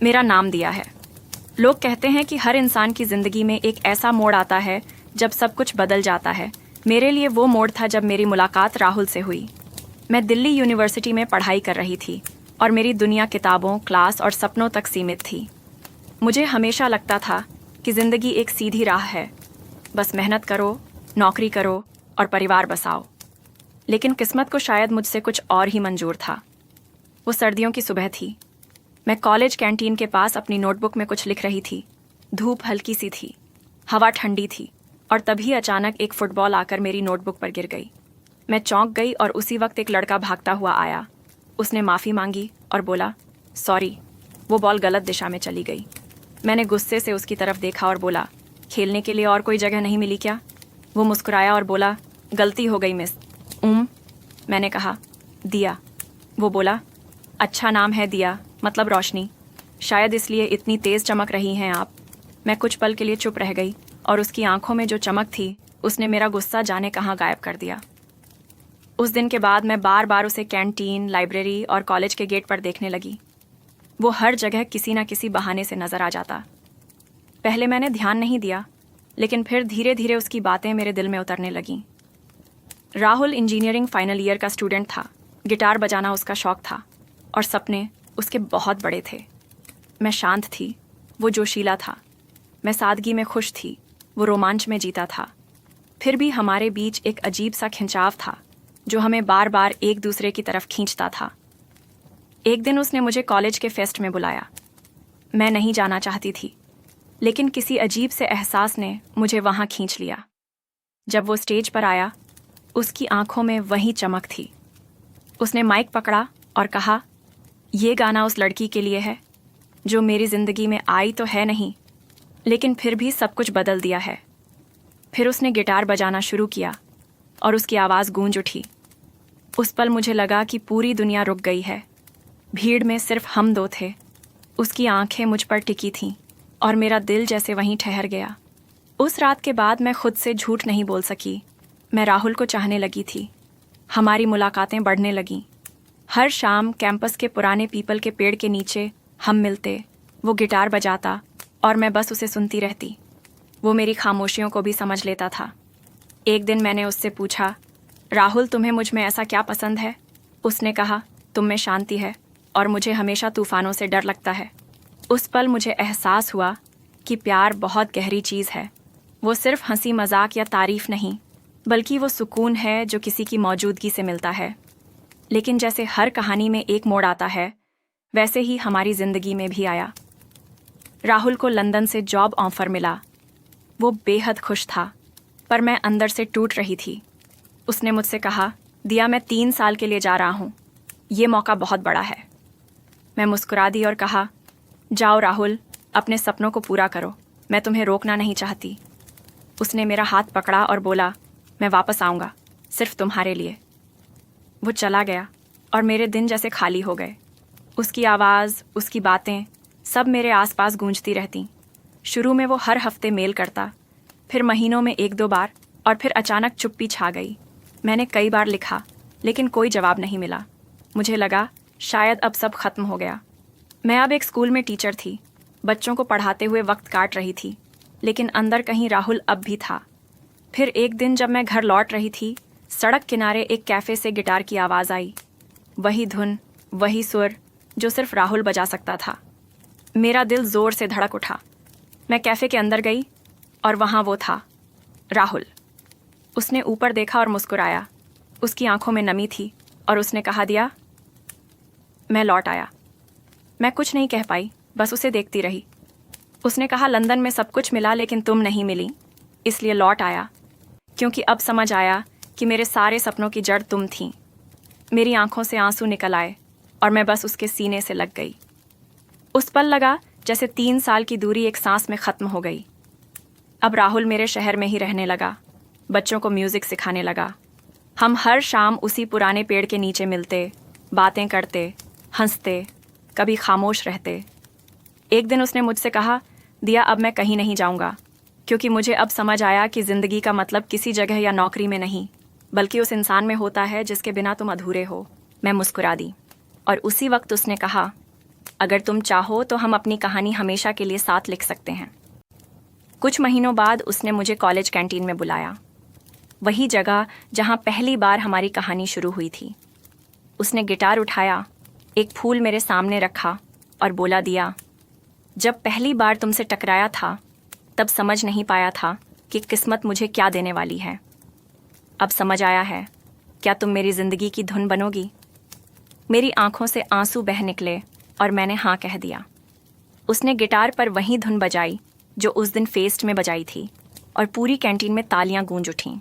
मेरा नाम दिया है। लोग कहते हैं कि हर इंसान की ज़िंदगी में एक ऐसा मोड़ आता है जब सब कुछ बदल जाता है। मेरे लिए वो मोड़ था जब मेरी मुलाकात राहुल से हुई। मैं दिल्ली यूनिवर्सिटी में पढ़ाई कर रही थी और मेरी दुनिया किताबों, क्लास और सपनों तक सीमित थी। मुझे हमेशा लगता था कि ज़िंदगी एक सीधी राह है, बस मेहनत करो, नौकरी करो और परिवार बसाओ। लेकिन किस्मत को शायद मुझसे कुछ और ही मंजूर था। वो सर्दियों की सुबह थी। मैं कॉलेज कैंटीन के पास अपनी नोटबुक में कुछ लिख रही थी। धूप हल्की सी थी, हवा ठंडी थी और तभी अचानक एक फुटबॉल आकर मेरी नोटबुक पर गिर गई। मैं चौंक गई और उसी वक्त एक लड़का भागता हुआ आया। उसने माफ़ी मांगी और बोला, सॉरी, वो बॉल गलत दिशा में चली गई। मैंने गुस्से से उसकी तरफ देखा और बोला, खेलने के लिए और कोई जगह नहीं मिली क्या? वो मुस्कुराया और बोला, गलती हो गई मिस। मैंने कहा, दिया। वो बोला, अच्छा नाम है दिया, मतलब रोशनी। शायद इसलिए इतनी तेज़ चमक रही हैं आप। मैं कुछ पल के लिए चुप रह गई और उसकी आंखों में जो चमक थी उसने मेरा गुस्सा जाने कहाँ गायब कर दिया। उस दिन के बाद मैं बार बार उसे कैंटीन, लाइब्रेरी और कॉलेज के गेट पर देखने लगी। वो हर जगह किसी न किसी बहाने से नज़र आ जाता। पहले मैंने ध्यान नहीं दिया, लेकिन फिर धीरे धीरे उसकी बातें मेरे दिल में उतरने लगीं। राहुल इंजीनियरिंग फाइनल ईयर का स्टूडेंट था। गिटार बजाना उसका शौक था और सपने उसके बहुत बड़े थे। मैं शांत थी, वो जोशीला था। मैं सादगी में खुश थी, वो रोमांच में जीता था। फिर भी हमारे बीच एक अजीब सा खिंचाव था जो हमें बार बार एक दूसरे की तरफ खींचता था। एक दिन उसने मुझे कॉलेज के फेस्ट में बुलाया। मैं नहीं जाना चाहती थी, लेकिन किसी अजीब से एहसास ने मुझे वहाँ खींच लिया। जब वो स्टेज पर आया, उसकी आंखों में वही चमक थी। उसने माइक पकड़ा और कहा, ये गाना उस लड़की के लिए है जो मेरी ज़िंदगी में आई तो है नहीं, लेकिन फिर भी सब कुछ बदल दिया है। फिर उसने गिटार बजाना शुरू किया और उसकी आवाज़ गूंज उठी। उस पल मुझे लगा कि पूरी दुनिया रुक गई है। भीड़ में सिर्फ हम दो थे। उसकी आंखें मुझ पर टिकी थीं और मेरा दिल जैसे वहीं ठहर गया। उस रात के बाद मैं खुद से झूठ नहीं बोल सकी। मैं राहुल को चाहने लगी थी। हमारी मुलाकातें बढ़ने लगीं। हर शाम कैंपस के पुराने पीपल के पेड़ के नीचे हम मिलते। वो गिटार बजाता और मैं बस उसे सुनती रहती। वो मेरी खामोशियों को भी समझ लेता था। एक दिन मैंने उससे पूछा, राहुल, तुम्हें मुझ में ऐसा क्या पसंद है? उसने कहा, तुम में शांति है और मुझे हमेशा तूफानों से डर लगता है। उस पल मुझे एहसास हुआ कि प्यार बहुत गहरी चीज़ है। वो सिर्फ हंसी मजाक या तारीफ नहीं, बल्कि वो सुकून है जो किसी की मौजूदगी से मिलता है। लेकिन जैसे हर कहानी में एक मोड़ आता है, वैसे ही हमारी ज़िंदगी में भी आया। राहुल को लंदन से जॉब ऑफर मिला। वो बेहद खुश था, पर मैं अंदर से टूट रही थी। उसने मुझसे कहा, दिया, मैं 3 साल के लिए जा रहा हूँ। ये मौका बहुत बड़ा है। मैं मुस्कुरा दी और कहा, जाओ राहुल, अपने सपनों को पूरा करो। मैं तुम्हें रोकना नहीं चाहती। उसने मेरा हाथ पकड़ा और बोला, मैं वापस आऊँगा, सिर्फ तुम्हारे लिए। वो चला गया और मेरे दिन जैसे खाली हो गए। उसकी आवाज़, उसकी बातें सब मेरे आसपास गूंजती रहतीं। शुरू में वो हर हफ्ते मेल करता, फिर महीनों में 1-2 बार, और फिर अचानक चुप्पी छा गई। मैंने कई बार लिखा, लेकिन कोई जवाब नहीं मिला। मुझे लगा शायद अब सब खत्म हो गया। मैं अब एक स्कूल में टीचर थी, बच्चों को पढ़ाते हुए वक्त काट रही थी, लेकिन अंदर कहीं राहुल अब भी था। फिर एक दिन जब मैं घर लौट रही थी, सड़क किनारे एक कैफ़े से गिटार की आवाज़ आई। वही धुन, वही सुर जो सिर्फ राहुल बजा सकता था। मेरा दिल ज़ोर से धड़क उठा। मैं कैफ़े के अंदर गई और वहाँ वो था, राहुल। उसने ऊपर देखा और मुस्कुराया। उसकी आंखों में नमी थी और उसने कहा, दिया, मैं लौट आया। मैं कुछ नहीं कह पाई, बस उसे देखती रही। उसने कहा, लंदन में सब कुछ मिला लेकिन तुम नहीं मिली, इसलिए लौट आया, क्योंकि अब समझ आया कि मेरे सारे सपनों की जड़ तुम थीं। मेरी आंखों से आंसू निकल आए और मैं बस उसके सीने से लग गई। उस पल लगा जैसे 3 साल की दूरी एक सांस में ख़त्म हो गई। अब राहुल मेरे शहर में ही रहने लगा, बच्चों को म्यूज़िक सिखाने लगा। हम हर शाम उसी पुराने पेड़ के नीचे मिलते, बातें करते, हंसते, कभी खामोश रहते। एक दिन उसने मुझसे कहा, दिया, अब मैं कहीं नहीं जाऊंगा, क्योंकि मुझे अब समझ आया कि ज़िंदगी का मतलब किसी जगह या नौकरी में नहीं, बल्कि उस इंसान में होता है जिसके बिना तुम अधूरे हो। मैं मुस्कुरा दी और उसी वक्त उसने कहा, अगर तुम चाहो तो हम अपनी कहानी हमेशा के लिए साथ लिख सकते हैं। कुछ महीनों बाद उसने मुझे कॉलेज कैंटीन में बुलाया, वही जगह जहां पहली बार हमारी कहानी शुरू हुई थी। उसने गिटार उठाया, एक फूल मेरे सामने रखा और बोला, दिया, जब पहली बार तुमसे टकराया था तब समझ नहीं पाया था कि किस्मत मुझे क्या देने वाली है। अब समझ आया है। क्या तुम मेरी जिंदगी की धुन बनोगी? मेरी आंखों से आंसू बह निकले और मैंने हाँ कह दिया। उसने गिटार पर वही धुन बजाई जो उस दिन फेस्ट में बजाई थी और पूरी कैंटीन में तालियां गूंज उठीं।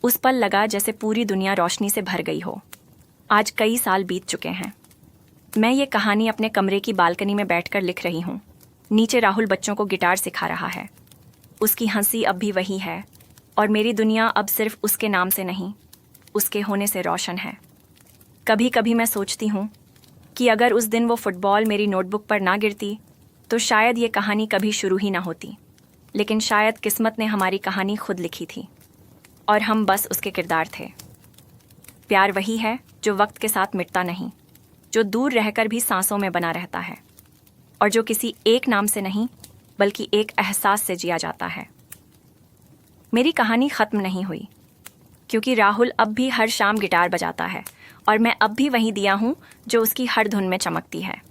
उस पल लगा जैसे पूरी दुनिया रोशनी से भर गई हो। आज कई साल बीत चुके हैं। मैं ये कहानी अपने कमरे की बालकनी में बैठकर लिख रही हूँ। नीचे राहुल बच्चों को गिटार सिखा रहा है। उसकी हंसी अब भी वही है और मेरी दुनिया अब सिर्फ उसके नाम से नहीं, उसके होने से रोशन है। कभी कभी मैं सोचती हूँ कि अगर उस दिन वो फुटबॉल मेरी नोटबुक पर ना गिरती तो शायद ये कहानी कभी शुरू ही ना होती। लेकिन शायद किस्मत ने हमारी कहानी खुद लिखी थी और हम बस उसके किरदार थे। प्यार वही है जो वक्त के साथ मिटता नहीं, जो दूर रहकर भी सांसों में बना रहता है और जो किसी एक नाम से नहीं बल्कि एक एहसास से जिया जाता है। मेरी कहानी ख़त्म नहीं हुई, क्योंकि राहुल अब भी हर शाम गिटार बजाता है और मैं अब भी वही दिया हूँ जो उसकी हर धुन में चमकती है।